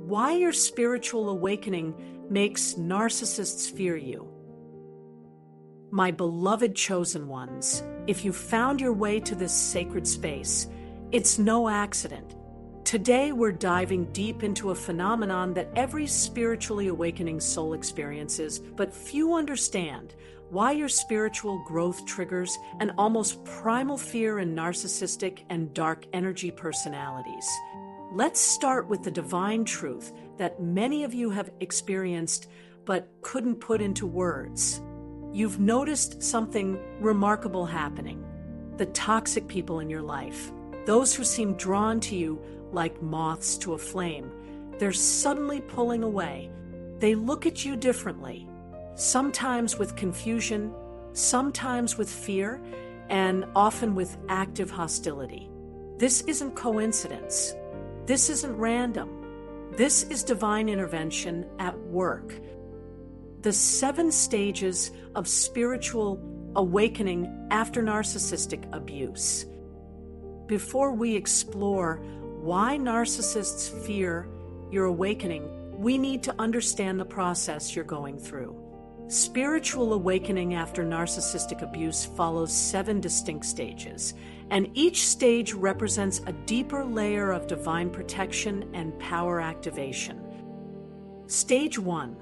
Why your spiritual awakening makes narcissists fear you. My beloved chosen ones, if you found your way to this sacred space, it's no accident. Today we're diving deep into a phenomenon that every spiritually awakening soul experiences, but few understand: why your spiritual growth triggers an almost primal fear in narcissistic and dark energy personalities. Let's start with the divine truth that many of you have experienced but couldn't put into words. You've noticed something remarkable happening. The toxic people in your life, those who seem drawn to you like moths to a flame, they're suddenly pulling away. They look at you differently, sometimes with confusion, sometimes with fear, and often with active hostility. This isn't coincidence. This isn't random. This is divine intervention at work. The 7 stages of spiritual awakening after narcissistic abuse. Before we explore why narcissists fear your awakening, we need to understand the process you're going through. Spiritual awakening after narcissistic abuse follows 7 distinct stages, and each stage represents a deeper layer of divine protection and power activation. Stage 1,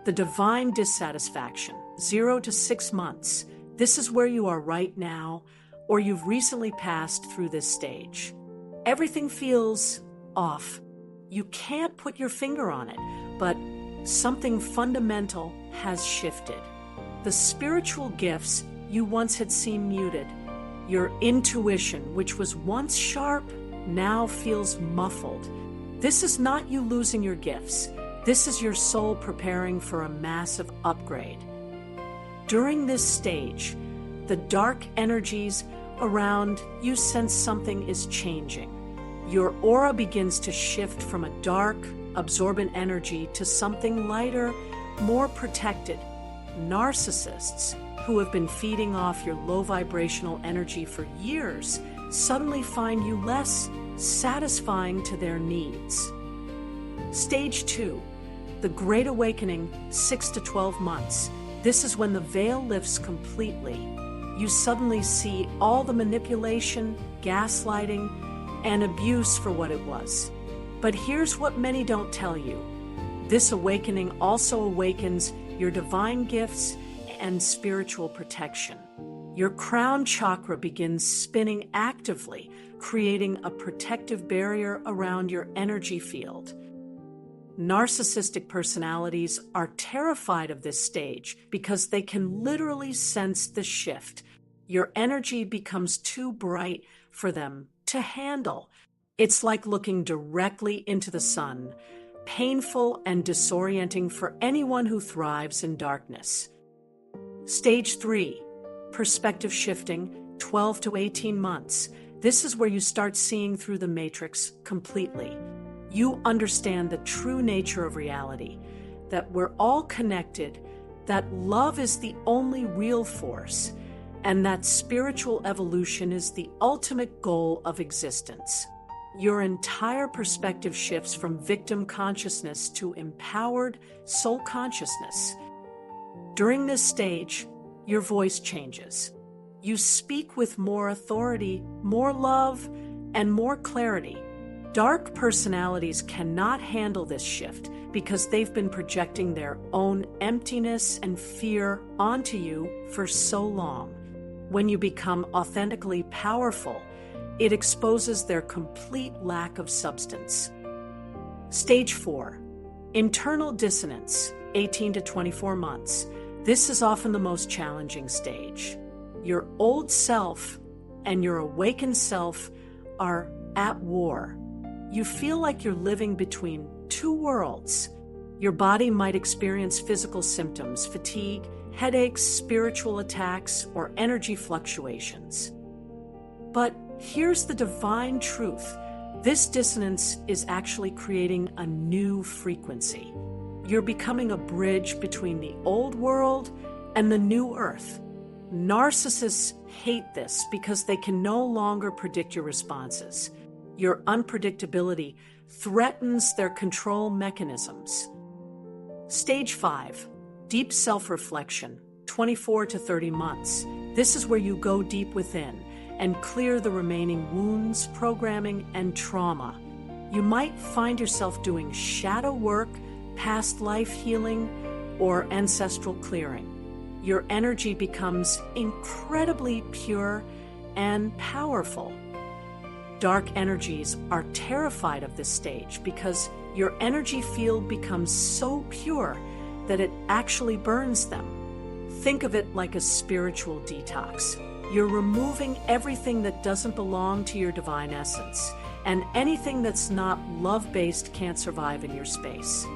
the divine dissatisfaction, 0 to 6 months. This is where you are right now, or you've recently passed through this stage. Everything feels off. You can't put your finger on it, but something fundamental has shifted. The spiritual gifts you once had seen muted, your intuition, which was once sharp, now feels muffled. This is not you losing your gifts. This is your soul preparing for a massive upgrade. During this stage, the dark energies around you sense something is changing. Your aura begins to shift from a dark, absorbent energy to something lighter, more protected. Narcissists, who have been feeding off your low vibrational energy for years, suddenly find you less satisfying to their needs. Stage 2, the Great Awakening, 6 to 12 months. This is when the veil lifts completely. You suddenly see all the manipulation, gaslighting, and abuse for what it was. But here's what many don't tell you. This awakening also awakens your divine gifts and spiritual protection. Your crown chakra begins spinning actively, creating a protective barrier around your energy field. Narcissistic personalities are terrified of this stage because they can literally sense the shift. Your energy becomes too bright for them to handle. It's like looking directly into the sun, painful and disorienting for anyone who thrives in darkness. Stage 3, perspective shifting, 12 to 18 months. This is where you start seeing through the matrix completely. You understand the true nature of reality, that we're all connected, that love is the only real force, and that spiritual evolution is the ultimate goal of existence. Your entire perspective shifts from victim consciousness to empowered soul consciousness. During this stage, your voice changes. You speak with more authority, more love, and more clarity. Dark personalities cannot handle this shift because they've been projecting their own emptiness and fear onto you for so long. When you become authentically powerful, it exposes their complete lack of substance. Stage 4, internal dissonance, 18 to 24 months. This is often the most challenging stage. Your old self and your awakened self are at war. You feel like you're living between 2 worlds. Your body might experience physical symptoms, fatigue, headaches, spiritual attacks, or energy fluctuations. But here's the divine truth. This dissonance is actually creating a new frequency. You're becoming a bridge between the old world and the new earth. Narcissists hate this because they can no longer predict your responses. Your unpredictability threatens their control mechanisms. Stage 5, deep self-reflection, 24 to 30 months. This is where you go deep within and clear the remaining wounds, programming, and trauma. You might find yourself doing shadow work, past life healing, or ancestral clearing. Your energy becomes incredibly pure and powerful. Dark energies are terrified of this stage because your energy field becomes so pure that it actually burns them. Think of it like a spiritual detox. You're removing everything that doesn't belong to your divine essence, and anything that's not love-based can't survive in your space.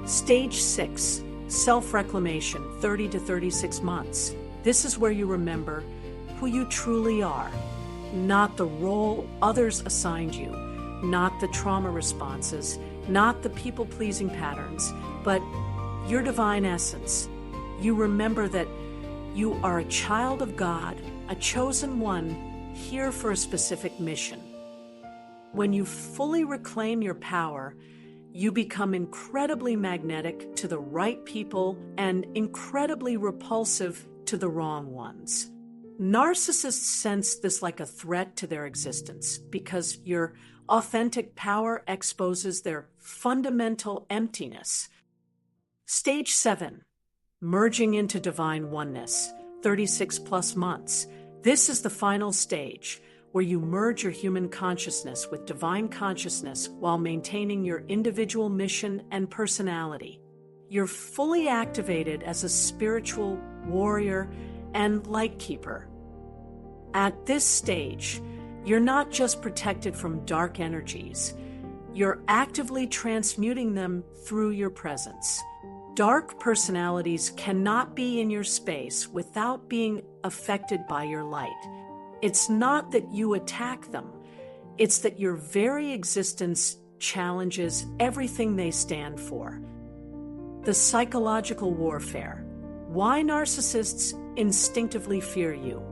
Stage 6, self-reclamation, 30 to 36 months. This is where you remember who you truly are, not the role others assigned you, not the trauma responses, not the people-pleasing patterns, but your divine essence. You remember that you are a child of God, a chosen one, here for a specific mission. When you fully reclaim your power, you become incredibly magnetic to the right people and incredibly repulsive to the wrong ones. Narcissists sense this like a threat to their existence because your authentic power exposes their fundamental emptiness. Stage 7, merging into divine oneness, 36 plus months. This is the final stage where you merge your human consciousness with divine consciousness while maintaining your individual mission and personality. You're fully activated as a spiritual warrior and light keeper. At this stage, you're not just protected from dark energies, you're actively transmuting them through your presence. Dark personalities cannot be in your space without being affected by your light. It's not that you attack them, it's that your very existence challenges everything they stand for. The psychological warfare. Why narcissists instinctively fear you.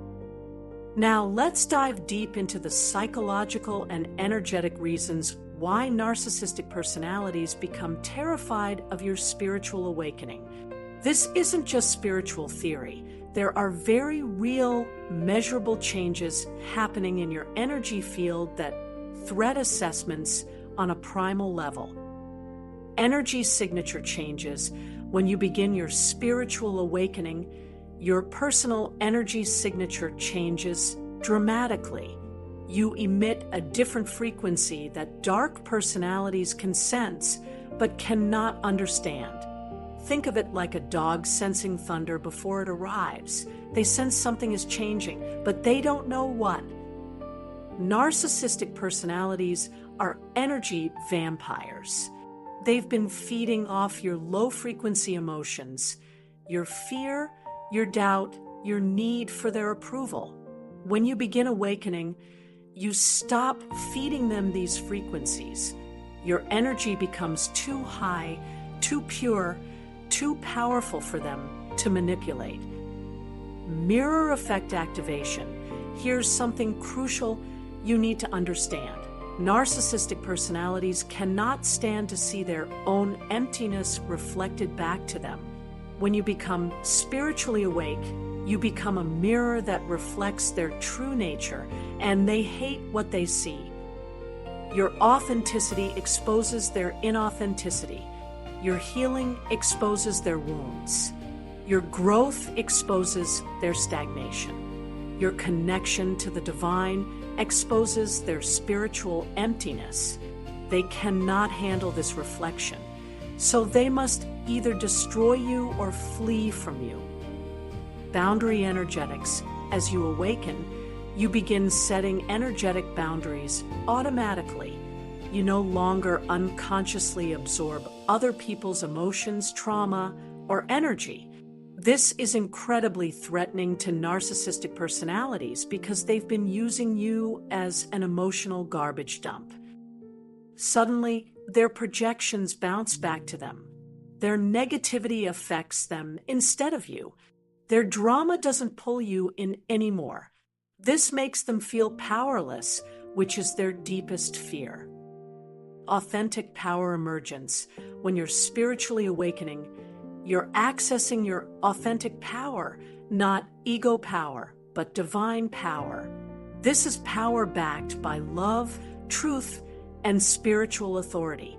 Now let's dive deep into the psychological and energetic reasons why narcissistic personalities become terrified of your spiritual awakening. This isn't just spiritual theory. There are very real, measurable changes happening in your energy field that threat assessments on a primal level. Energy signature changes. When you begin your spiritual awakening, your personal energy signature changes dramatically. You emit a different frequency that dark personalities can sense but cannot understand. Think of it like a dog sensing thunder before it arrives. They sense something is changing, but they don't know what. Narcissistic personalities are energy vampires. They've been feeding off your low-frequency emotions, your fear, your doubt, your need for their approval. When you begin awakening, you stop feeding them these frequencies. Your energy becomes too high, too pure, too powerful for them to manipulate. Mirror effect activation. Here's something crucial you need to understand. Narcissistic personalities cannot stand to see their own emptiness reflected back to them. When you become spiritually awake, you become a mirror that reflects their true nature, and they hate what they see. Your authenticity exposes their inauthenticity. Your healing exposes their wounds. Your growth exposes their stagnation. Your connection to the divine exposes their spiritual emptiness. They cannot handle this reflection, so they must either destroy you or flee from you. Boundary energetics. As you awaken, you begin setting energetic boundaries automatically. You no longer unconsciously absorb other people's emotions, trauma, or energy. This is incredibly threatening to narcissistic personalities because they've been using you as an emotional garbage dump. Suddenly, their projections bounce back to them. Their negativity affects them instead of you. Their drama doesn't pull you in anymore. This makes them feel powerless, which is their deepest fear. Authentic power emergence. When you're spiritually awakening, you're accessing your authentic power, not ego power, but divine power. This is power backed by love, truth, and spiritual authority.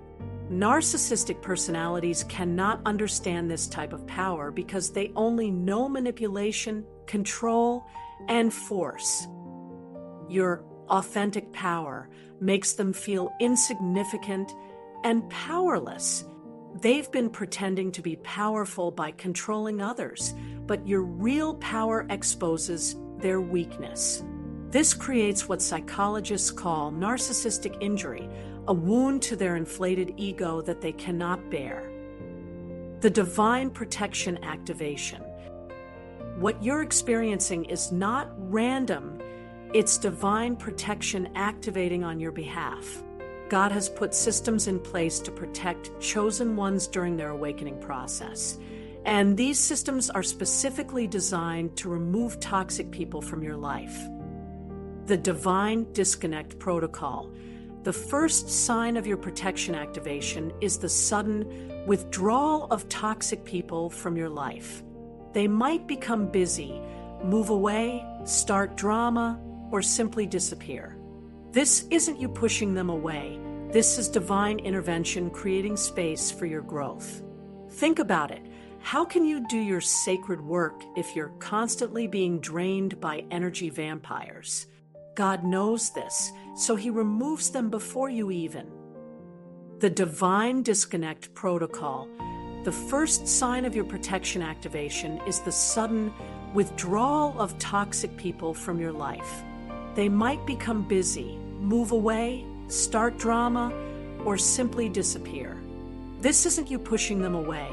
Narcissistic personalities cannot understand this type of power because they only know manipulation, control, and force. Your authentic power makes them feel insignificant and powerless. They've been pretending to be powerful by controlling others, but your real power exposes their weakness. This creates what psychologists call narcissistic injury, a wound to their inflated ego that they cannot bear. The divine protection activation. What you're experiencing is not random, it's divine protection activating on your behalf. God has put systems in place to protect chosen ones during their awakening process. And these systems are specifically designed to remove toxic people from your life. The Divine Disconnect Protocol. The first sign of your protection activation is the sudden withdrawal of toxic people from your life. They might become busy, move away, start drama, or simply disappear. This isn't you pushing them away. This is divine intervention creating space for your growth. Think about it. How can you do your sacred work if you're constantly being drained by energy vampires? God knows this, so He removes them before you even. The Divine Disconnect Protocol. The first sign of your protection activation is the sudden withdrawal of toxic people from your life. They might become busy, move away, start drama, or simply disappear. This isn't you pushing them away.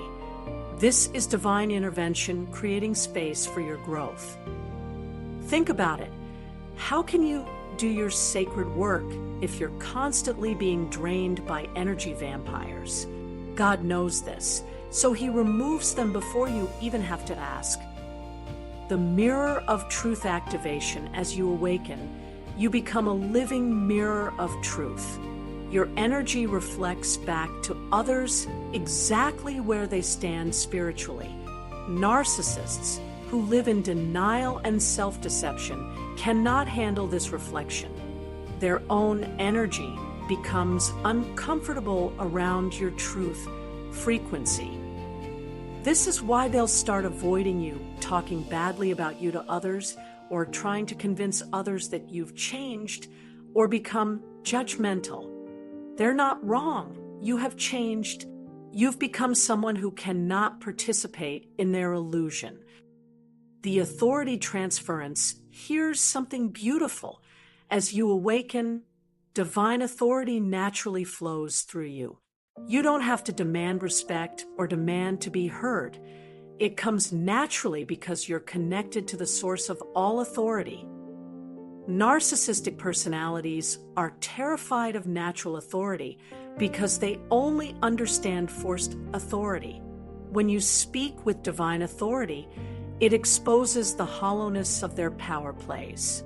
This is divine intervention creating space for your growth. Think about it. How can you do your sacred work if you're constantly being drained by energy vampires? God knows this, so He removes them before you even have to ask. The mirror of truth activation. As you awaken, you become a living mirror of truth. Your energy reflects back to others exactly where they stand spiritually. Narcissists who live in denial and self-deception cannot handle this reflection. Their own energy becomes uncomfortable around your truth frequency. This is why they'll start avoiding you, talking badly about you to others, or trying to convince others that you've changed, or become judgmental. They're not wrong. You have changed. You've become someone who cannot participate in their illusion. The authority transference. Here's something beautiful. As you awaken, divine authority naturally flows through you. You don't have to demand respect or demand to be heard. It comes naturally because you're connected to the source of all authority. Narcissistic personalities are terrified of natural authority because they only understand forced authority. When you speak with divine authority, it exposes the hollowness of their power plays.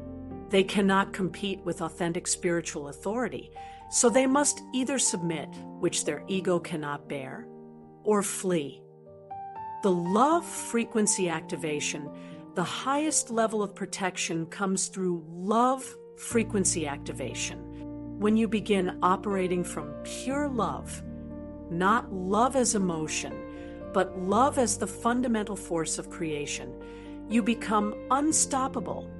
They cannot compete with authentic spiritual authority, so they must either submit, which their ego cannot bear, or flee. The love frequency activation. The highest level of protection comes through love frequency activation. When you begin operating from pure love, not love as emotion, but love as the fundamental force of creation, you become unstoppable.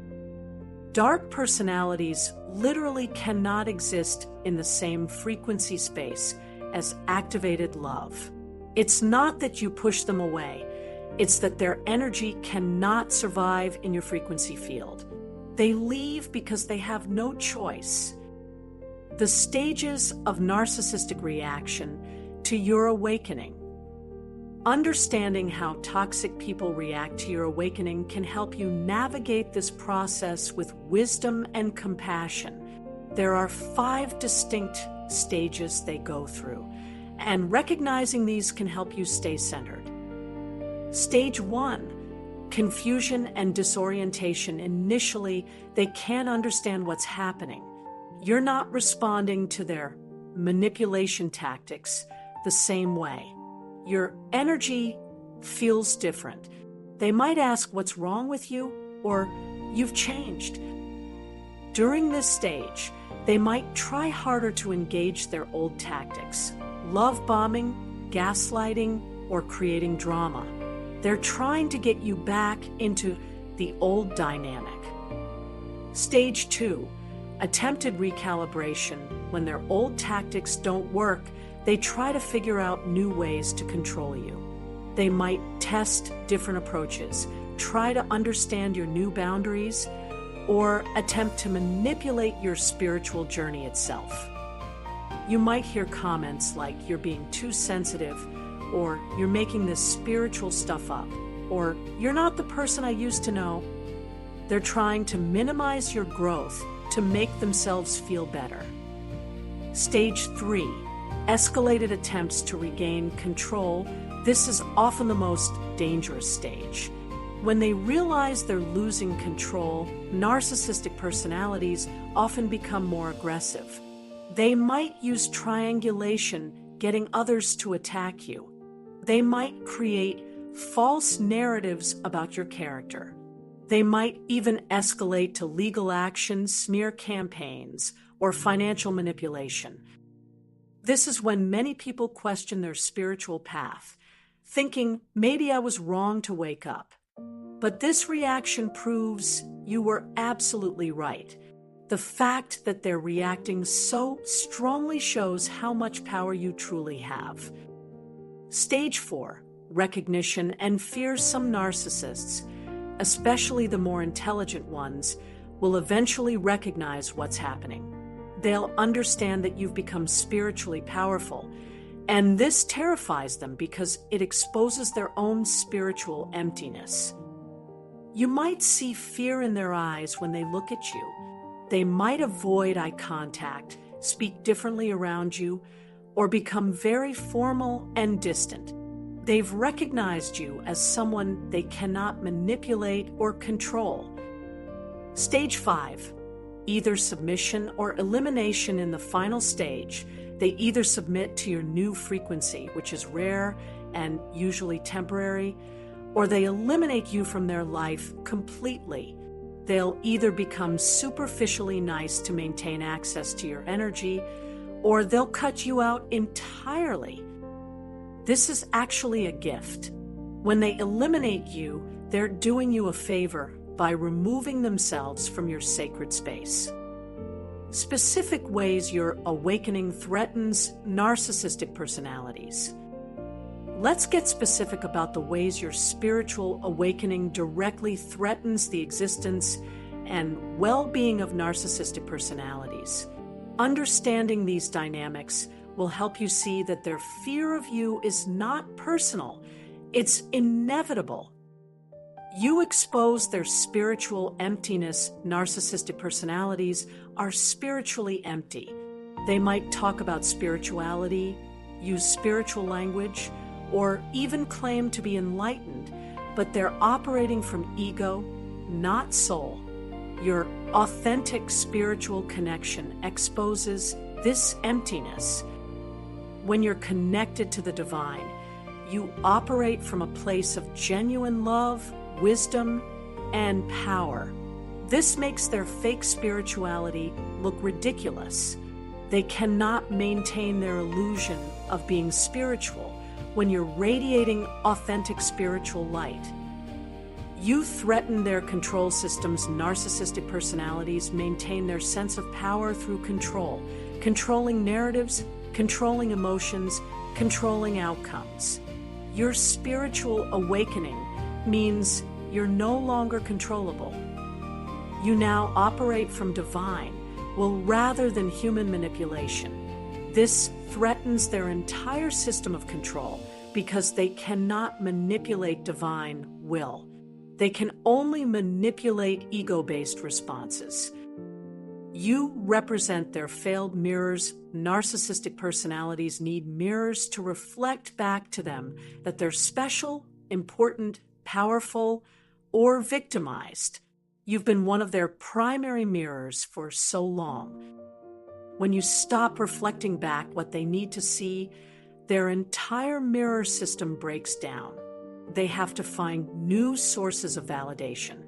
Dark personalities literally cannot exist in the same frequency space as activated love. It's not that you push them away. It's that their energy cannot survive in your frequency field. They leave because they have no choice. The stages of narcissistic reaction to your awakening. Understanding how toxic people react to your awakening can help you navigate this process with wisdom and compassion. There are 5 distinct stages they go through, and recognizing these can help you stay centered. Stage 1, confusion and disorientation. Initially, they can't understand what's happening. You're not responding to their manipulation tactics the same way. Your energy feels different. They might ask what's wrong with you, or you've changed. During this stage, they might try harder to engage their old tactics, love bombing, gaslighting, or creating drama. They're trying to get you back into the old dynamic. Stage 2, attempted recalibration. When their old tactics don't work, they try to figure out new ways to control you. They might test different approaches, try to understand your new boundaries, or attempt to manipulate your spiritual journey itself. You might hear comments like you're being too sensitive, or you're making this spiritual stuff up, or you're not the person I used to know. They're trying to minimize your growth to make themselves feel better. Stage 3, escalated attempts to regain control. This is often the most dangerous stage. When they realize they're losing control, narcissistic personalities often become more aggressive. They might use triangulation, getting others to attack you. They might create false narratives about your character. They might even escalate to legal action, smear campaigns, or financial manipulation. This is when many people question their spiritual path, thinking maybe I was wrong to wake up. But this reaction proves you were absolutely right. The fact that they're reacting so strongly shows how much power you truly have. Stage 4, recognition and fear. Some narcissists, especially the more intelligent ones, will eventually recognize what's happening. They'll understand that you've become spiritually powerful, and this terrifies them because it exposes their own spiritual emptiness. You might see fear in their eyes when they look at you. They might avoid eye contact, speak differently around you, or become very formal and distant. They've recognized you as someone they cannot manipulate or control. Stage 5, either submission or elimination. In the final stage, they either submit to your new frequency, which is rare and usually temporary, or they eliminate you from their life completely. They'll either become superficially nice to maintain access to your energy, or they'll cut you out entirely. This is actually a gift. When they eliminate you, they're doing you a favor by removing themselves from your sacred space. Specific ways your awakening threatens narcissistic personalities. Let's get specific about the ways your spiritual awakening directly threatens the existence and well-being of narcissistic personalities. Understanding these dynamics will help you see that their fear of you is not personal, it's inevitable. You expose their spiritual emptiness. Narcissistic personalities are spiritually empty. They might talk about spirituality, use spiritual language, or even claim to be enlightened, but they're operating from ego, not soul. Your authentic spiritual connection exposes this emptiness. When you're connected to the divine, you operate from a place of genuine love, wisdom, and power. This makes their fake spirituality look ridiculous. They cannot maintain their illusion of being spiritual when you're radiating authentic spiritual light. You threaten their control systems. Narcissistic personalities maintain their sense of power through control, controlling narratives, controlling emotions, controlling outcomes. Your spiritual awakening means you're no longer controllable. You now operate from divine, rather than human manipulation. This threatens their entire system of control because they cannot manipulate divine will. They can only manipulate ego-based responses. You represent their failed mirrors. Narcissistic personalities need mirrors to reflect back to them that they're special, important, powerful, or victimized. You've been one of their primary mirrors for so long. When you stop reflecting back what they need to see, their entire mirror system breaks down. They have to find new sources of validation.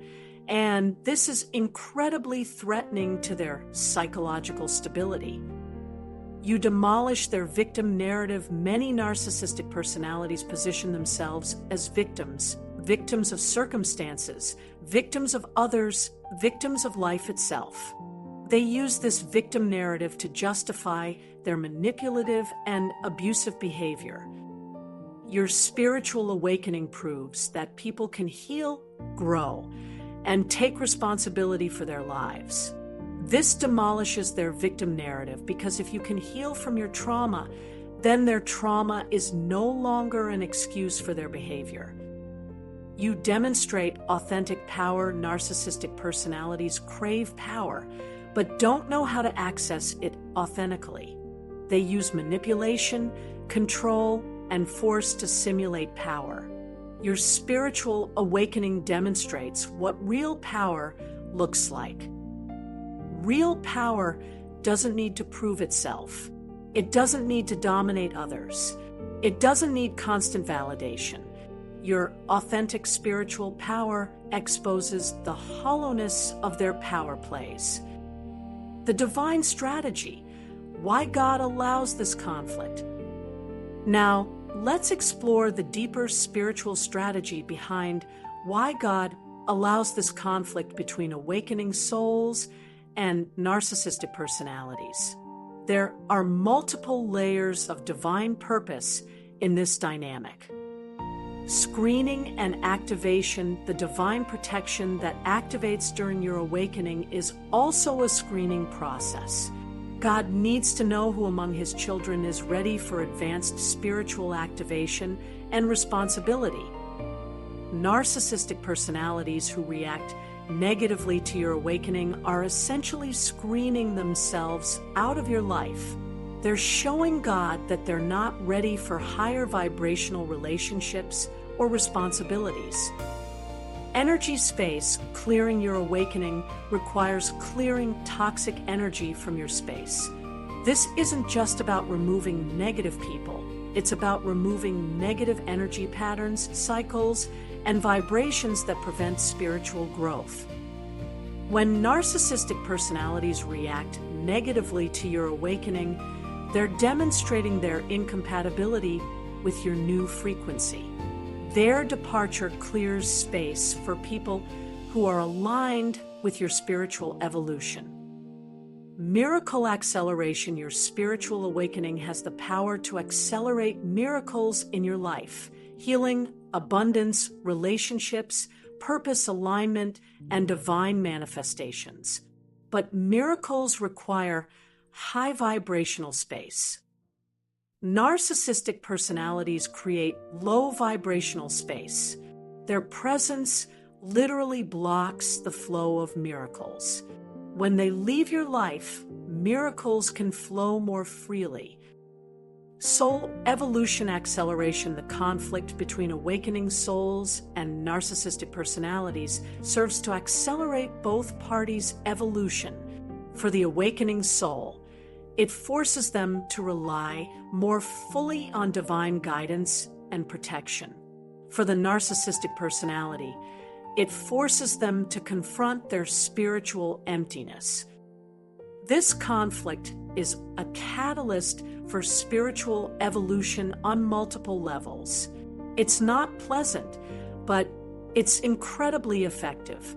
And this is incredibly threatening to their psychological stability. You demolish their victim narrative. Many narcissistic personalities position themselves as victims, victims of circumstances, victims of others, victims of life itself. They use this victim narrative to justify their manipulative and abusive behavior. Your spiritual awakening proves that people can heal, grow, and take responsibility for their lives. This demolishes their victim narrative because if you can heal from your trauma, then their trauma is no longer an excuse for their behavior. You demonstrate authentic power. Narcissistic personalities crave power, but don't know how to access it authentically. They use manipulation, control, and force to simulate power. Your spiritual awakening demonstrates what real power looks like. Real power doesn't need to prove itself. It doesn't need to dominate others. It doesn't need constant validation. Your authentic spiritual power exposes the hollowness of their power plays. The divine strategy, why God allows this conflict. Now, let's explore the deeper spiritual strategy behind why God allows this conflict between awakening souls and narcissistic personalities. There are multiple layers of divine purpose in this dynamic. Screening and activation, the divine protection that activates during your awakening, is also a screening process. God needs to know who among his children is ready for advanced spiritual activation and responsibility. Narcissistic personalities who react negatively to your awakening are essentially screening themselves out of your life. They're showing God that they're not ready for higher vibrational relationships or responsibilities. Energy space clearing your awakening requires clearing toxic energy from your space. This isn't just about removing negative people. It's about removing negative energy patterns, cycles, and vibrations that prevent spiritual growth. When narcissistic personalities react negatively to your awakening, they're demonstrating their incompatibility with your new frequency. Their departure clears space for people who are aligned with your spiritual evolution. Miracle acceleration. Your spiritual awakening has the power to accelerate miracles in your life, healing, abundance, relationships, purpose alignment, and divine manifestations. But miracles require high vibrational space. Narcissistic personalities create low vibrational space. Their presence literally blocks the flow of miracles. When they leave your life, miracles can flow more freely. Soul evolution acceleration. The conflict between awakening souls and narcissistic personalities serves to accelerate both parties' evolution. For the awakening soul, it forces them to rely more fully on divine guidance and protection. For the narcissistic personality, it forces them to confront their spiritual emptiness. This conflict is a catalyst for spiritual evolution on multiple levels. It's not pleasant, but it's incredibly effective.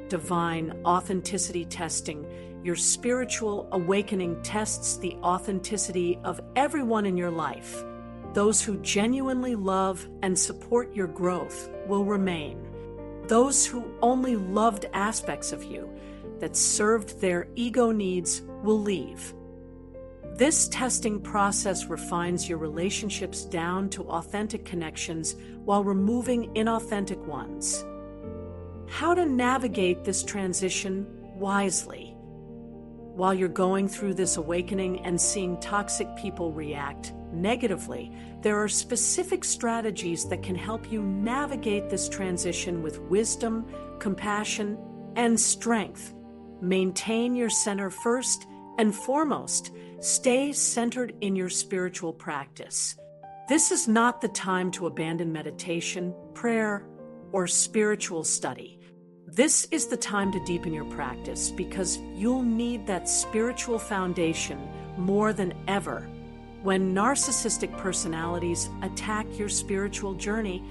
Divine authenticity testing. Your spiritual awakening tests the authenticity of everyone in your life. Those who genuinely love and support your growth will remain. Those who only loved aspects of you that served their ego needs will leave. This testing process refines your relationships down to authentic connections while removing inauthentic ones. How to navigate this transition wisely? While you're going through this awakening and seeing toxic people react negatively, there are specific strategies that can help you navigate this transition with wisdom, compassion, and strength. Maintain your center first And foremost, stay centered in your spiritual practice. This is not the time to abandon meditation, prayer, or spiritual study. This is the time to deepen your practice because you'll need that spiritual foundation more than ever. When narcissistic personalities attack your spiritual journey,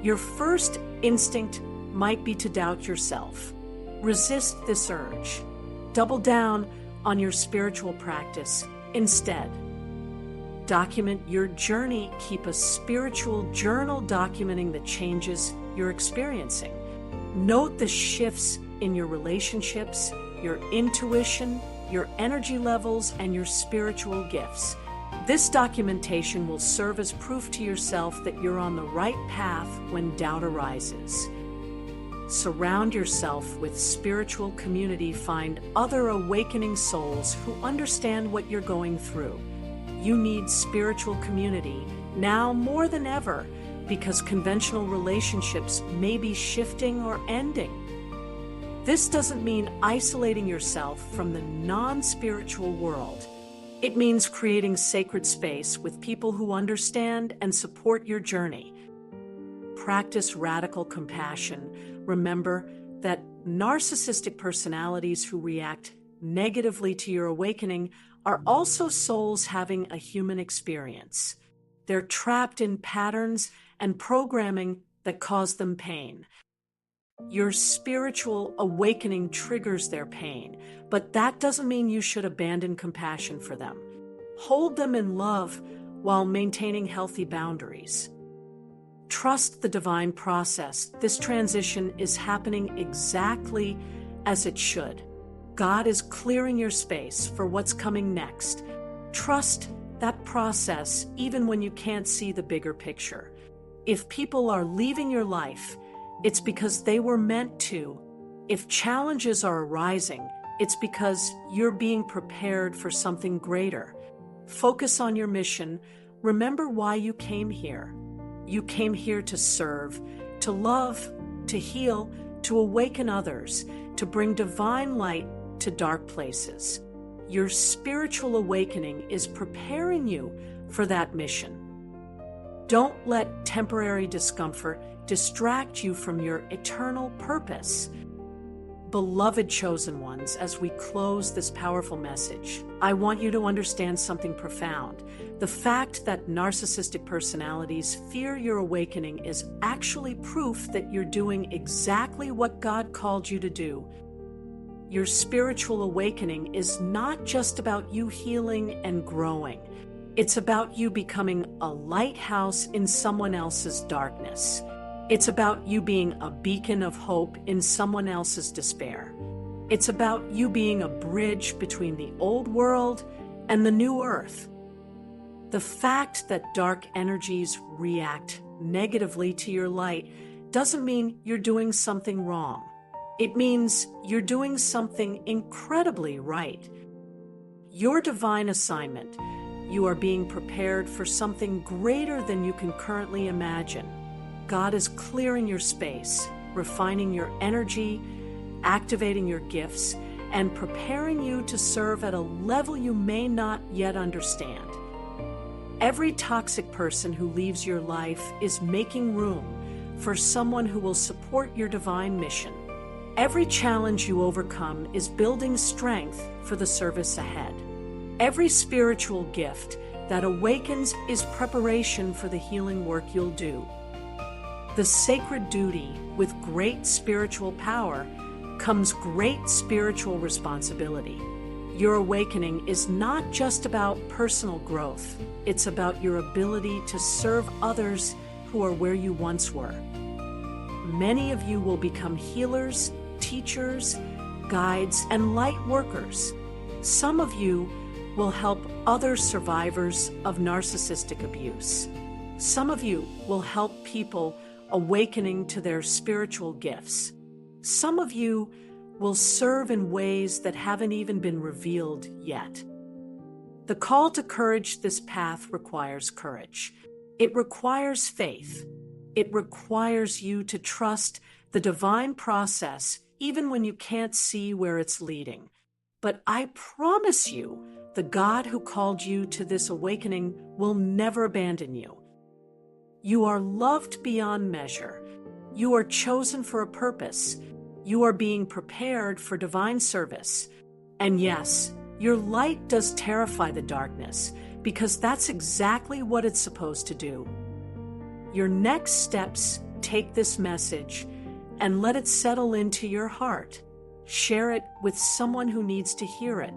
your first instinct might be to doubt yourself. Resist this urge. Double down on your spiritual practice instead. Document your journey. Keep a spiritual journal documenting the changes you're experiencing. Note the shifts in your relationships, your intuition, your energy levels, and your spiritual gifts. This documentation will serve as proof to yourself that you're on the right path when doubt arises. Surround yourself with spiritual community. Find other awakening souls who understand what you're going through. You need spiritual community now more than ever because conventional relationships may be shifting or ending. This doesn't mean isolating yourself from the non-spiritual world. It means creating sacred space with people who understand and support your journey. Practice radical compassion. Remember that narcissistic personalities who react negatively to your awakening are also souls having a human experience. They're trapped in patterns and programming that cause them pain. Your spiritual awakening triggers their pain, but that doesn't mean you should abandon compassion for them. Hold them in love while maintaining healthy boundaries. Trust the divine process. This transition is happening exactly as it should. God is clearing your space for what's coming next. Trust that process even when you can't see the bigger picture. If people are leaving your life, it's because they were meant to. If challenges are arising, it's because you're being prepared for something greater. Focus on your mission. Remember why you came here. You came here to serve, to love, to heal, to awaken others, to bring divine light to dark places. Your spiritual awakening is preparing you for that mission. Don't let temporary discomfort distract you from your eternal purpose. Beloved chosen ones, as we close this powerful message, I want you to understand something profound. The fact that narcissistic personalities fear your awakening is actually proof that you're doing exactly what God called you to do. Your spiritual awakening is not just about you healing and growing. It's about you becoming a lighthouse in someone else's darkness. It's about you being a beacon of hope in someone else's despair. It's about you being a bridge between the old world and the new earth. The fact that dark energies react negatively to your light doesn't mean you're doing something wrong. It means you're doing something incredibly right. Your divine assignment. You are being prepared for something greater than you can currently imagine. God is clearing your space, refining your energy, activating your gifts, and preparing you to serve at a level you may not yet understand. Every toxic person who leaves your life is making room for someone who will support your divine mission. Every challenge you overcome is building strength for the service ahead. Every spiritual gift that awakens is preparation for the healing work you'll do. The sacred duty with great spiritual power comes great spiritual responsibility. Your awakening is not just about personal growth. It's about your ability to serve others who are where you once were. Many of you will become healers, teachers, guides, and light workers. Some of you will help other survivors of narcissistic abuse. Some of you will help people awakening to their spiritual gifts. Some of you will serve in ways that haven't even been revealed yet. The call to courage. This path requires courage. It requires faith. It requires you to trust the divine process even when you can't see where it's leading. But I promise you, the God who called you to this awakening will never abandon you. You are loved beyond measure. You are chosen for a purpose. You are being prepared for divine service. And yes, your light does terrify the darkness, because that's exactly what it's supposed to do. Your next steps, take this message and let it settle into your heart. Share it with someone who needs to hear it.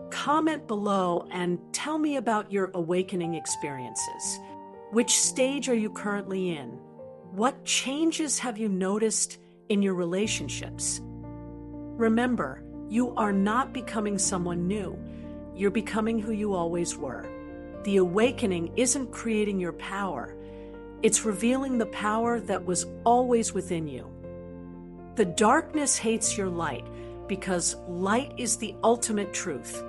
Comment below and tell me about your awakening experiences. Which stage are you currently in? What changes have you noticed in your relationships? Remember, you are not becoming someone new. You're becoming who you always were. The awakening isn't creating your power. It's revealing the power that was always within you. The darkness hates your light because light is the ultimate truth.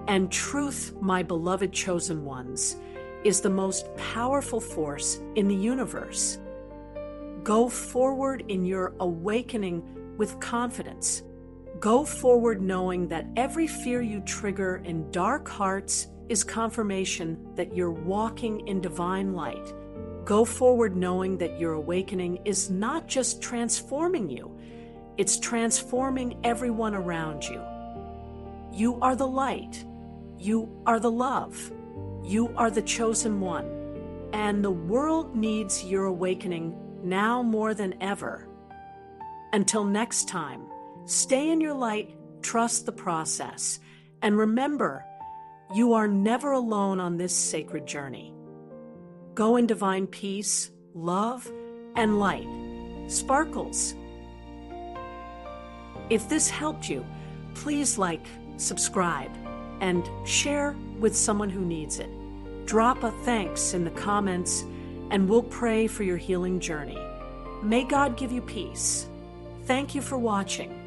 And truth, my beloved chosen ones, is the most powerful force in the universe. Go forward in your awakening with confidence. Go forward knowing that every fear you trigger in dark hearts is confirmation that you're walking in divine light. Go forward knowing that your awakening is not just transforming you, it's transforming everyone around you. You are the light. You are the love. You are the chosen one. And the world needs your awakening now more than ever. Until next time, stay in your light, trust the process, and remember, you are never alone on this sacred journey. Go in divine peace, love, and light. Sparkles. If this helped you, please like, subscribe, and share with someone who needs it. Drop a thanks in the comments, and we'll pray for your healing journey. May God give you peace. Thank you for watching.